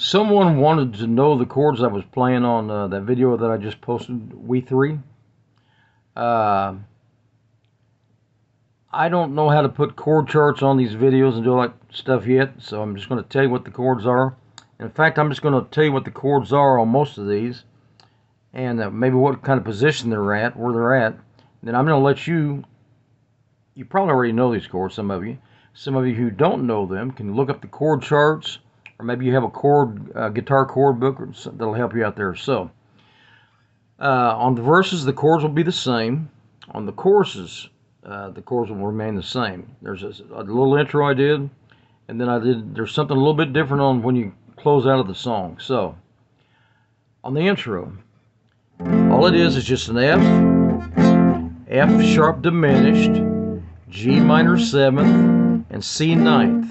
Someone wanted to know the chords I was playing on that video that I just posted, We 3. Uh, I don't know how to put chord charts on these videos and do all that stuff yet, so I'm just going to tell you what the chords are. In fact, I'm just going to tell you what the chords are on most of these, and maybe what kind of position they're at, where they're at. Then I'm going to let you probably already know these chords, some of you. Some of you who don't know them can look up the chord charts, or maybe you have a guitar chord book that'll help you out there. So, on the verses, the chords will be the same. On the choruses, the chords will remain the same. There's a little intro I did, and then there's something a little bit different on when you close out of the song. So, on the intro, all it is just an F sharp diminished, G minor 7th, and C 9th.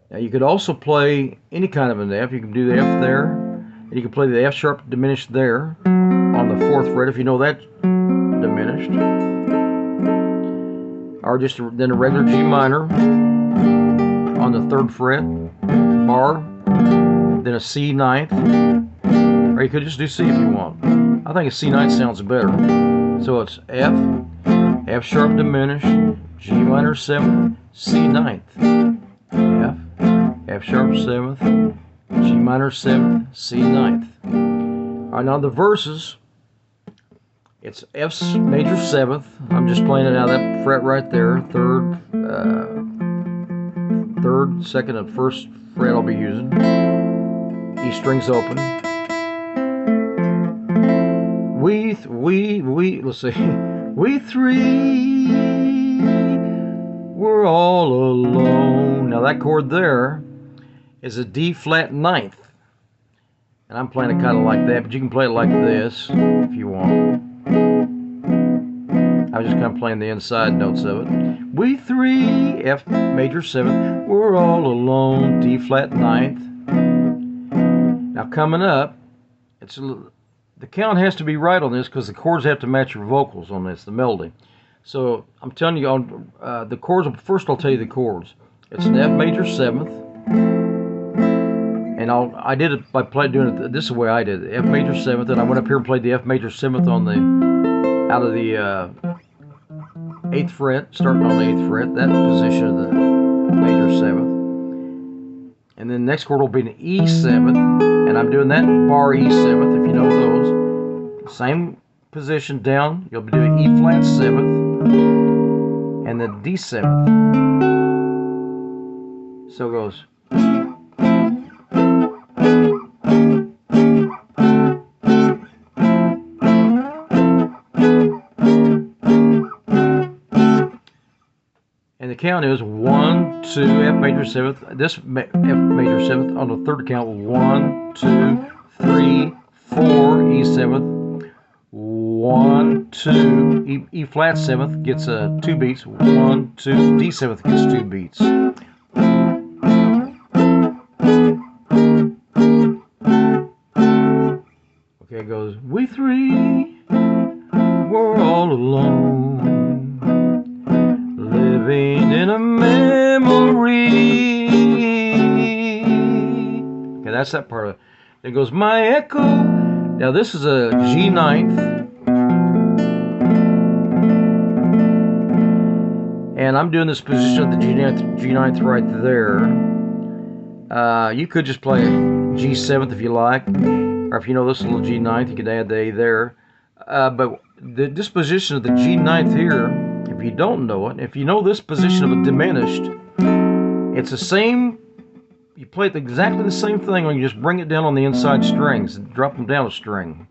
Now you could also play any kind of an F. You can do the F there, and you can play the F sharp diminished there on the 4th fret if you know that diminished, or just then a regular G minor on the 3rd fret bar, then a C 9th, or you could just do C if you want. I think a C 9th sounds better. So it's F sharp diminished, G minor 7th, C 9th, F sharp 7th, G minor 7th, C 9th. Alright, now the verses, it's F major 7th. I'm just playing it out of that fret right there. 3rd, 2nd, and 1st fret I'll be using. E strings open. Let's see. We 3, we're all alone. Now that chord there is a D flat 9th. And I'm playing it kind of like that, but you can play it like this if you want. I was just kind of playing the inside notes of it. We 3, F major 7th, we're all alone, D flat 9th. Now coming up, the count has to be right on this because the chords have to match your vocals on this, the melody. So I'm telling you on the chords. First, I'll tell you the chords. It's an F major 7th, and I did it by doing it this is the way I did it. F major 7th, and I went up here and played the F major 7th on out of the 8th fret, starting on the 8th fret, that position of the major 7th. And then the next chord will be an E 7th, and I'm doing that bar E 7th, if you know those. Same position down, you'll be doing E flat 7th, and then D 7th. So it goes. And the count is 1, 2, F major 7th, this F major 7th on the 3rd count, 1, 2, 3, 4, E 7th, 1, 2, E flat 7th gets 2 beats, 1, 2, D 7th gets 2 beats. Okay, it goes, we 3, we're all alone, living in a memory. Okay, that's that part of it. It goes, my echo. Now this is a G 9th, and I'm doing this position of the G 9th right there. You could just play G 7th if you like, or if you know this little G 9th, you could add the A there. But the disposition of the G 9th here, if you don't know it, if you know this position of a diminished, it's the same. You play exactly the same thing, when you just bring it down on the inside strings and drop them down a string,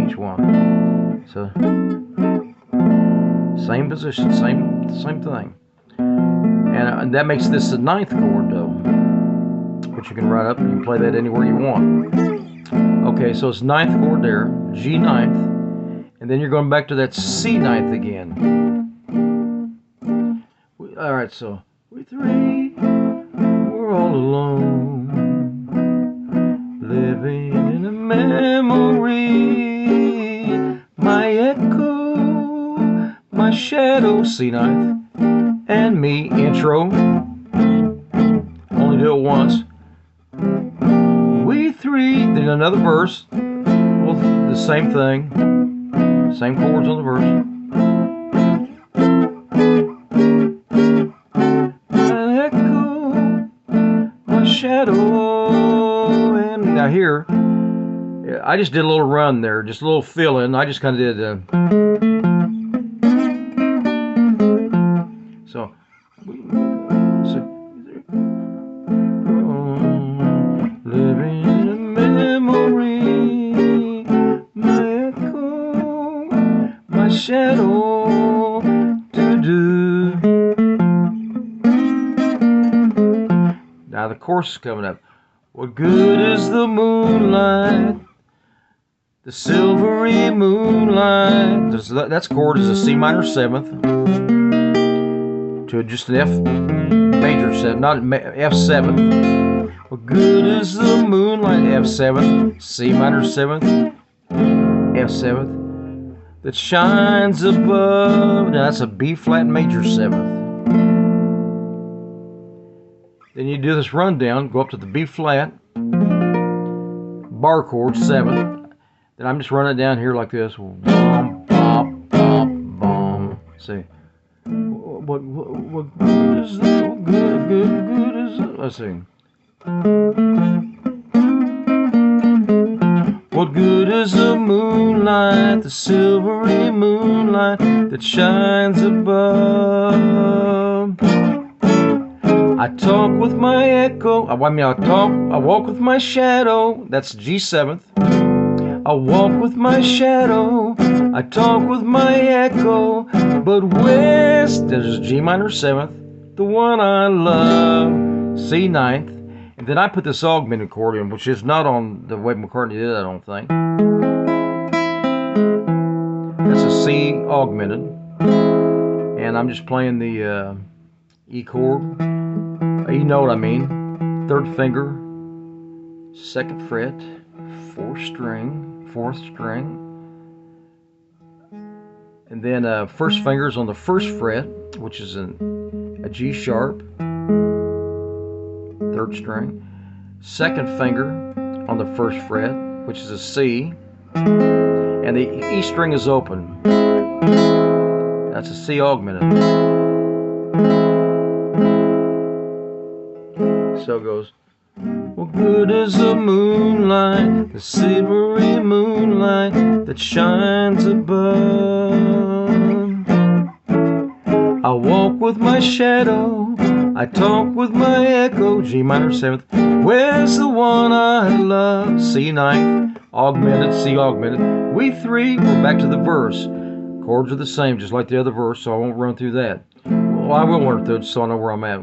each one. So same position, same thing, and that makes this the 9th chord though, which you can write up and you can play that anywhere you want. Okay, so it's 9th chord there, G 9th, and then you're going back to that C 9th again. All right, so we 3, we're all alone, living in a memory. My echo my shadow, C ninth, and me, intro. Only do it once. We three, then another verse. Well, the same thing. Same chords on the verse. I echo my shadow. And now here, I just did a little run there, just a little fill in. I just kind of did. So living in a memory, my echo, my shadow, do. Now the chorus is coming up. What good is the moonlight, the silvery moonlight? That's chord is a C minor 7th to just an F major 7, not F 7th. What good is the moonlight? F 7th, C minor 7th, F 7th, that shines above. Now that's a B flat major 7th. Then you do this rundown, go up to the B flat, bar chord 7th. Then I'm just running it down here like this. Bom, bom, bom, bom. See. What good is it? Good is it? Let's see. What good is the moonlight, the silvery moonlight that shines above? I talk with my echo. I walk with my shadow. That's G7th. I walk with my shadow. I talk with my echo. But where's, there's G minor 7th, the one I love, C ninth. And then I put this augmented accordion, which is not on the way McCartney did it, I don't think. That's a C augmented. And I'm just playing the E chord. You know what I mean. 3rd finger, 2nd fret, 4th string. And then 1st finger's on the 1st fret, which is a G sharp, 3rd string. 2nd finger on the 1st fret, which is a C. And the E string is open. That's a C augmented. So it goes. What good is the moonlight, the silvery moonlight that shines above? I walk with my shadow, I talk with my echo, G minor 7th. Where's the one I love? C ninth, augmented, C augmented. We three, we're back to the verse. Chords are the same, just like the other verse, so I won't run through that. Well, I will run through it so I know where I'm at.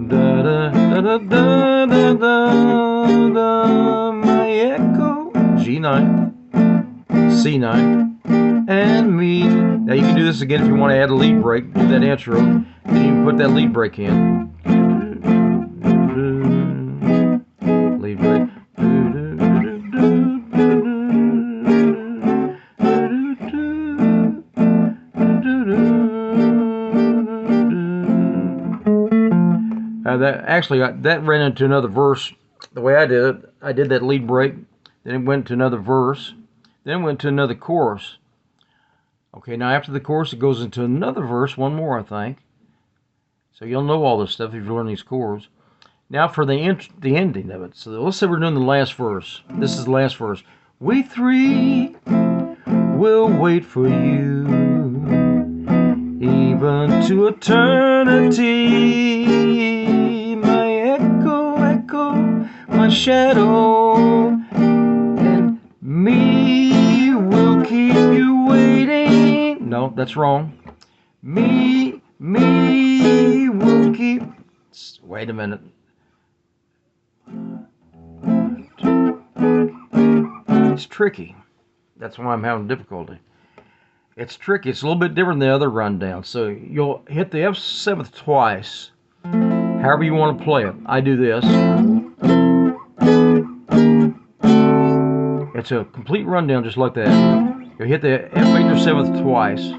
Da da da da da da, my echo, G ninth, C ninth, and me. Now you can do this again if you want to add a lead break, do that intro, then you can put that lead break in. Lead break. That ran into another verse. The way I did it, I did that lead break, then it went to another verse, then it went to another chorus. Okay, now after the chorus, it goes into another verse, one more, I think. So you'll know all this stuff if you learn these chords. Now for the ending of it. So let's say we're doing the last verse. This is the last verse. We three will wait for you, even to eternity. My shadow and me will keep you waiting. No, that's wrong. Me will keep. Wait a minute. It's tricky. That's why I'm having difficulty. It's tricky. It's a little bit different than the other rundown. So you'll hit the F7th twice. However you want to play it. I do this. It's a complete rundown just like that. You'll hit the F major 7th twice,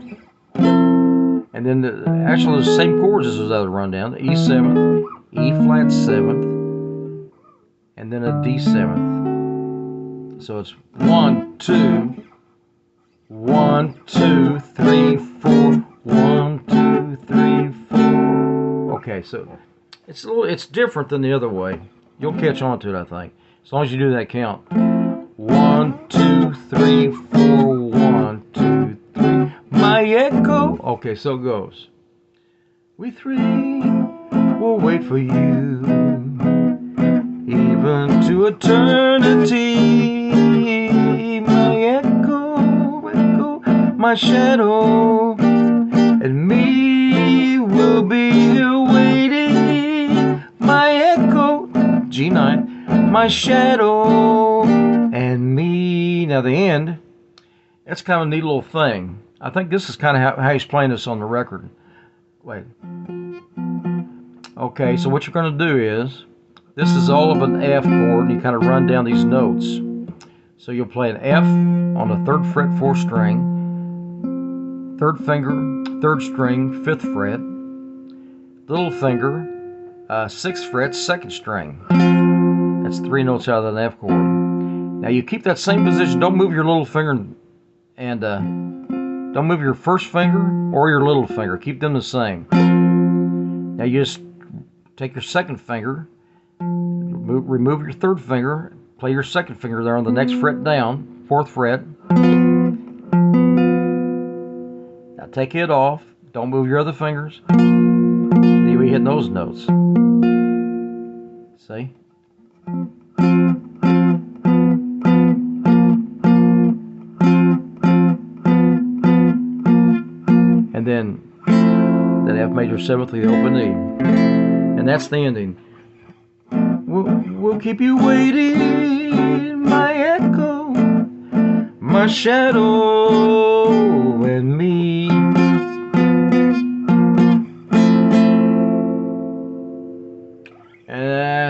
and then actually the same chords as those other rundown: E 7th, E flat 7th, and then a D 7th. So it's 1, 2, 1, 2, 3, 4, 1, 2, 3, 4. Okay, so it's different than the other way. You'll catch on to it, I think, as long as you do that count. 1, 2, 3, 4, 1, 2, 3. My echo. Okay, so it goes. We three will wait for you, even to eternity. My echo, my shadow, and me will be here waiting. My echo, G9, my shadow, and me. Now the end, that's kind of a neat little thing. I think this is kind of how he's playing this on the record. Wait. Okay, so what you're going to do is, this is all of an F chord, and you kind of run down these notes. So you'll play an F on the 3rd fret, 4th string, 3rd finger, 3rd string, 5th fret, little finger, 6th fret, 2nd string. That's 3 notes out of that F chord. Now you keep that same position. Don't move your little finger, and don't move your 1st finger or your little finger. Keep them the same. Now you just take your 2nd finger, remove your 3rd finger, play your 2nd finger there on the next fret down, 4th fret. Now take it off. Don't move your other fingers. Then you'll be hitting those notes. See? And then that F major 7th, the open E. And that's the ending. We'll keep you waiting, my echo, my shadow, and me.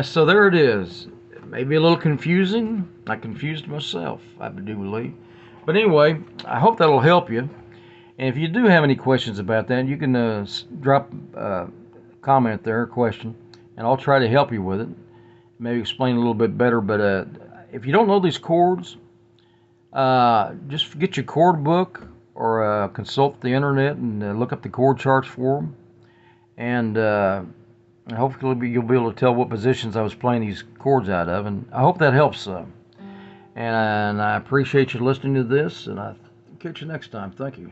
So there it is. It may be a little confusing. I confused myself, I do believe. But anyway, I hope that'll help you. And if you do have any questions about that, you can drop a comment there, a question, and I'll try to help you with it. Maybe explain a little bit better. But if you don't know these chords, just get your chord book or consult the internet and look up the chord charts for them. And hopefully you'll be able to tell what positions I was playing these chords out of. And I hope that helps some. And I appreciate you listening to this, and I'll catch you next time. Thank you.